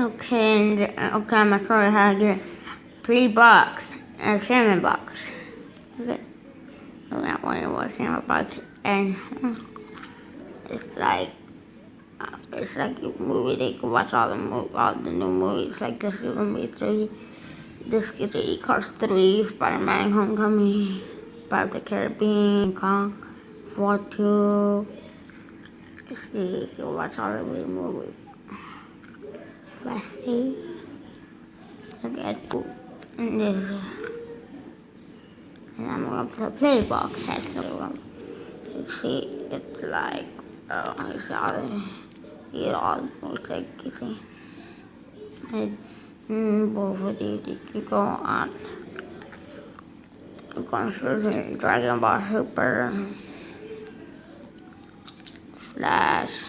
Okay, I'm gonna show you how to get 3 bucks in a salmon box. Okay, so that one it was salmon box, and it's like a movie. They can watch all the new movies. Like this is movie 3, this is 3, Cars 3, Spider-Man: Homecoming, Pirates of the Caribbean, Kong, 4 2. You can watch all the movies. Fasty. Look at poop. And there's and I'm going to play box. That's so you see, it's like it's all you know, it's like you see, and both of these you can go on. I'm going to Dragon Ball Super slash.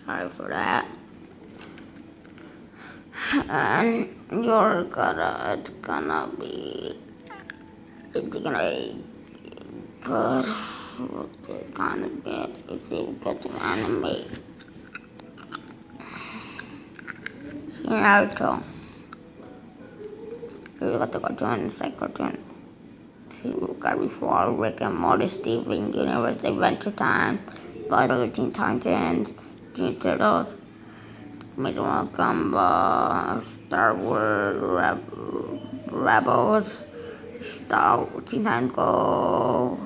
Sorry for that. And it's gonna be good. It's gonna be, it's even good to animate. See Naruto. We got the cartoon, it's like cartoon. See, we got before Rick and Morty, Steven Universe, Adventure Time, Butter, Teen Titans, Teen Turtles, Middle Gumbo, Star Wars, Rebels, Teen Titans Go,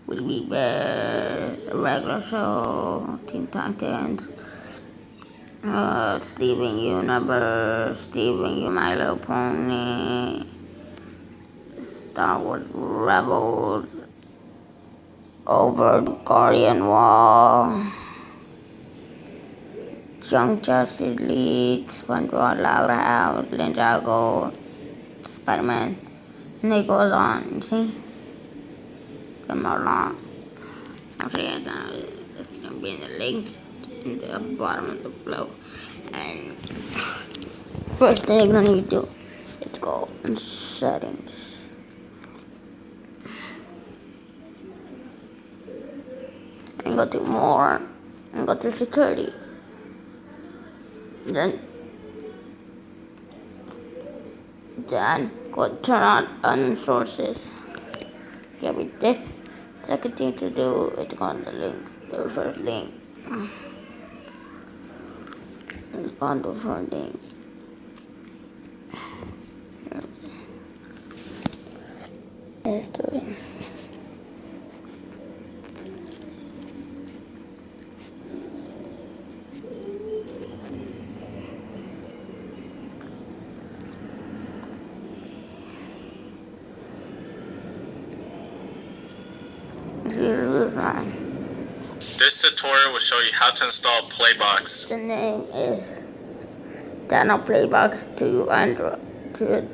We Bears, a regular show, Teen Titans, Steven Universe, My Little Pony, Star Wars Rebels, Over the Guardian Wall, Young Justice League, SpongeBob, Loud House, Ninjago, Spider-Man, and it goes on, you see? Get more long. I'm saying it's gonna be in the links in the bottom of the below. And first thing you're gonna need to do is go in settings. And go to more and go to security. Then go turn on sources. Okay, we did. Second thing to do is go on the link, the first link. It's go on the first link. History. This tutorial will show you how to install Playbox. The name is download Playbox to Android to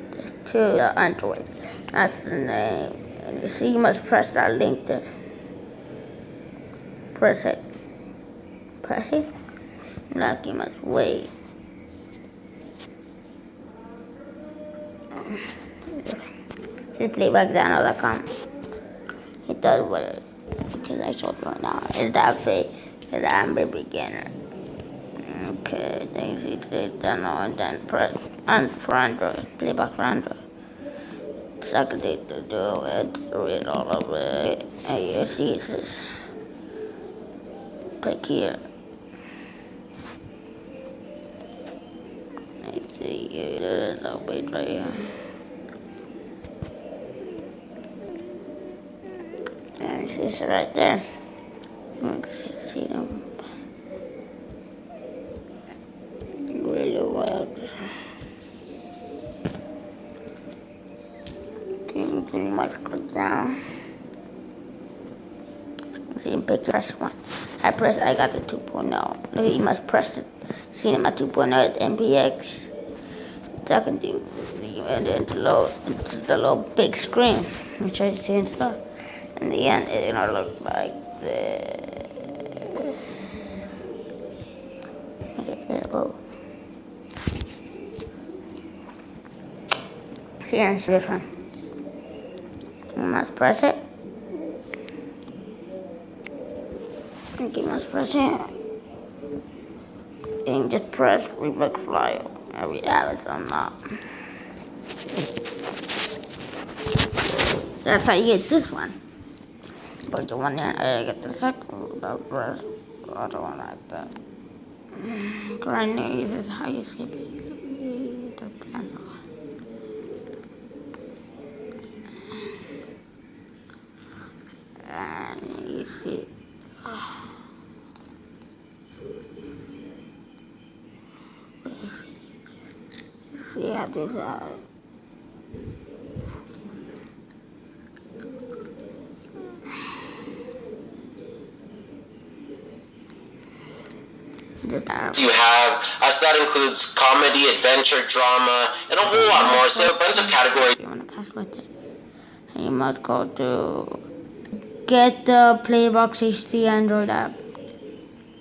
the Android. That's the name. And you see, you must press that link there. Press it. Press it. Like you must wait. It's playbackdownload.com. It does what it because I showed you right now. It's that fake. Because I'm a beginner. Okay, then you say download and then press on for Android. Playback for Android. Second thing to do is to read all of it. And you see this. Click here. You see here, there's a page right here. And it's right there. Let's see them. Really well. You pretty much click down. See, press 1. I got the 2.0. Look, you must press it. See my 2.0 MPX. Second thing, and then to load into the little big screen, which I see and stuff. In the end, it's gonna look like this. Okay, there we go. See, it's different. You must press it. press it. And just press reflex flyer. Every app is unlocked. That's how you get this one. But the one that I get the second, the press other one like that. Grenades is how you skip it. And you see. See how this out. You have, so that includes comedy, adventure, drama, and a whole lot more. So a bunch of categories. You want to password it? You must go to get the Playbox HD Android app.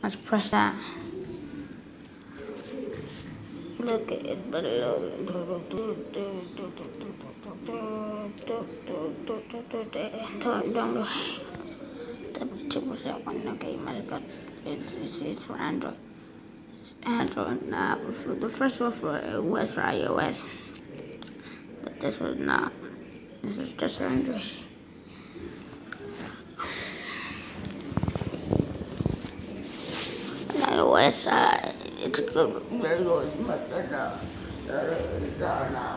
Let's press that. Look at it below. Don't go. 72% one. Okay, my God. It's for Android. Android now. So the first one for was for iOS. But this was not. This is just for Android. iOS, it's good, very good, but no.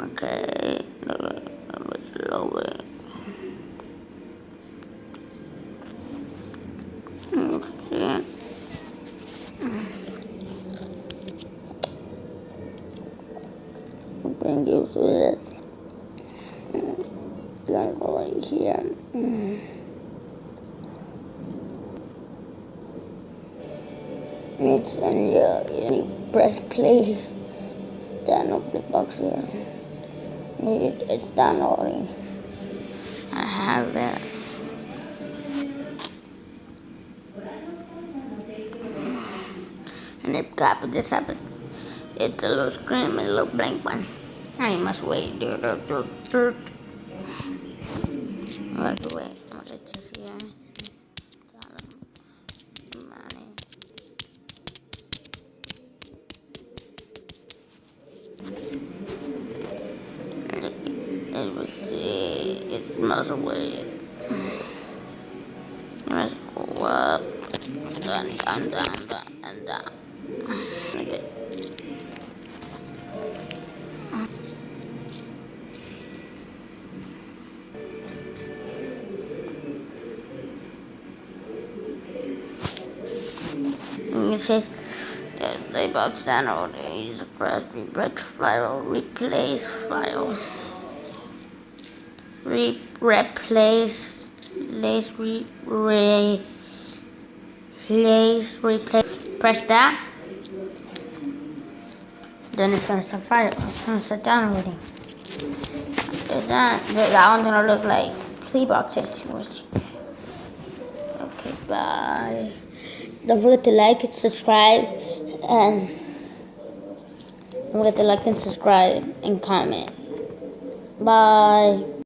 Okay, let's lower it. Been used to this. Gonna go right here. It's and you press play. Download the box here. It's downloading. I have that. And if copy this happens, it's a little screen and a little blank one. I must wait. Like wait. Let's see here. Money. It was see. It must wait. It must go up. Down, and down. Okay. You say Playbox download. Use a press refresh file. Replace file. Replace. Press that. Then it's gonna start fire. It's gonna start downloading. That one's gonna look like Playbox. Okay, bye. Don't forget to like and subscribe, and don't forget to like and subscribe and comment. Bye.